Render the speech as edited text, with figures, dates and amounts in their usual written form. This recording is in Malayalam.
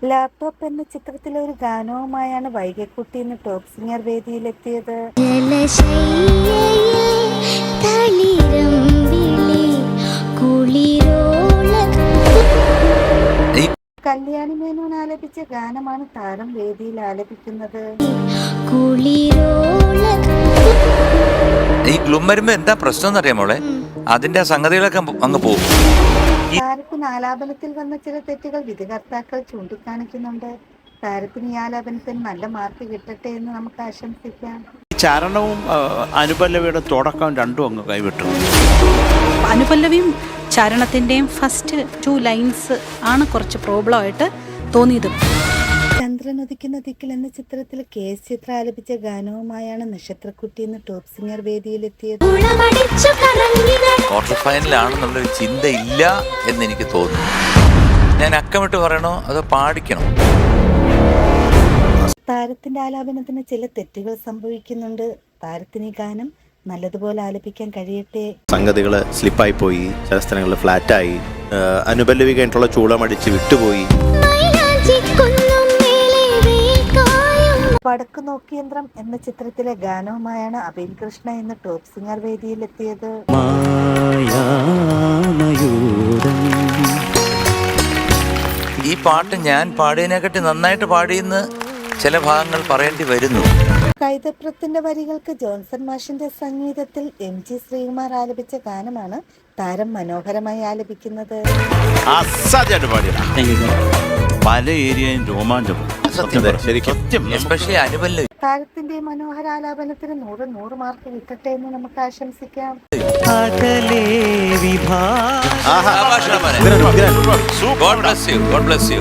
ലാപ്ടോപ്പ് എന്ന ചിത്രത്തിലെ ഒരു ഗാനവുമായാണ് വൈഗക്കുട്ടി ഇന്ന് ടോപ്പ് സിംഗർ വേദിയിലെത്തിയത്. കല്യാണി മേനോൻ ആലപിച്ച ഗാനമാണ് താരം വേദിയിൽ ആലപിക്കുന്നത്. ഈ ഗ്ലൂം വരുമ്പോ എന്താ പ്രശ്നം എന്നറിയാമോളെ, അതിന്റെ സംഗതികളൊക്കെ അങ്ങ് പോകും. താരത്തിന് ആലാപനത്തിൽ വന്ന ചില തെറ്റുകൾ വിധികർത്താക്കൾ ചൂണ്ടിക്കാണിക്കുന്നുണ്ട്. താരത്തിന് ഈ ആലാപനത്തിന് നല്ല മാർക്ക് കിട്ടട്ടെ എന്ന് നമുക്ക് ആശംസിക്കാം. ചരണവും അനുപല്ലവിയുടെ തുടക്കം രണ്ടും അങ്ങ് കൈവിട്ടു. അനുപല്ലവിയും ചരണത്തിൻ്റെയും ഫസ്റ്റ് 2 ലൈൻസ് ആണ് കുറച്ച് പ്രോബ്ലം ആയിട്ട് തോന്നിയത്. ചന്ദ്രനുദിക്കുന്ന ദിക്കിൽ എന്ന ചിത്രത്തിൽ KS ചിത്ര ആലപിച്ച ഗാനവുമായാണ് നക്ഷത്രക്കുട്ടി ഇന്ന് ടോപ്പ് സിംഗർ വേദിയിലെത്തിയത്. ക്വാർട്ടർ ഫൈനലാണെന്നുള്ളൊരു ചിന്തയില്ല എന്ന് എനിക്ക് തോന്നുന്നു. ഞാൻ അക്കമിട്ട് പറയണോ അതോ പാടിക്കണോ? താരത്തിന്റെ ആലാപനത്തിന് ചില തെറ്റുകൾ സംഭവിക്കുന്നുണ്ട്. താരത്തിന് ഈ ഗാനം നല്ലതുപോലെ ആലപിക്കാൻ കഴിയട്ടെ. സംഗതികൾ സ്ലിപ്പായി പോയി, ചില സ്ഥലങ്ങളിൽ ഫ്ലാറ്റായി, അനുപല്ലവി കഴിഞ്ഞിട്ടുള്ള ചൂളമടിച്ച് വിട്ടുപോയി. വടക്കു നോക്കിയന്ത്രം എന്ന ചിത്രത്തിലെ ഗാനവുമായാണ് അബിൻ കൃഷ്ണ ഇന്ന് ടോപ്പ് സിംഗർ വേദിയിലെത്തിയത്. ഈ പാട്ട് ഞാൻ പാടിയതിനെക്കാട്ടി നന്നായിട്ട് പാടിയെന്ന് ചില ഭാഗങ്ങൾ പറയേണ്ടി വരുന്നു. കൈതപ്രത്തിന്റെ വരികൾക്ക് ജോൺസൺ മാഷിന്റെ സംഗീതത്തിൽ MG ശ്രീകുമാർ ആലപിച്ച ഗാനമാണ് താരം മനോഹരമായി ആലപിക്കുന്നത്. പല ഏരിയയും രോമാഞ്ചം. എസ്പെഷ്യലി അനുപല്ലവി. താരത്തിന്റെ മനോഹര ആലാപനത്തിന് 100 മാർക്ക് കിട്ടട്ടെ എന്ന് നമുക്ക് ആശംസിക്കാം. God bless you. God bless you.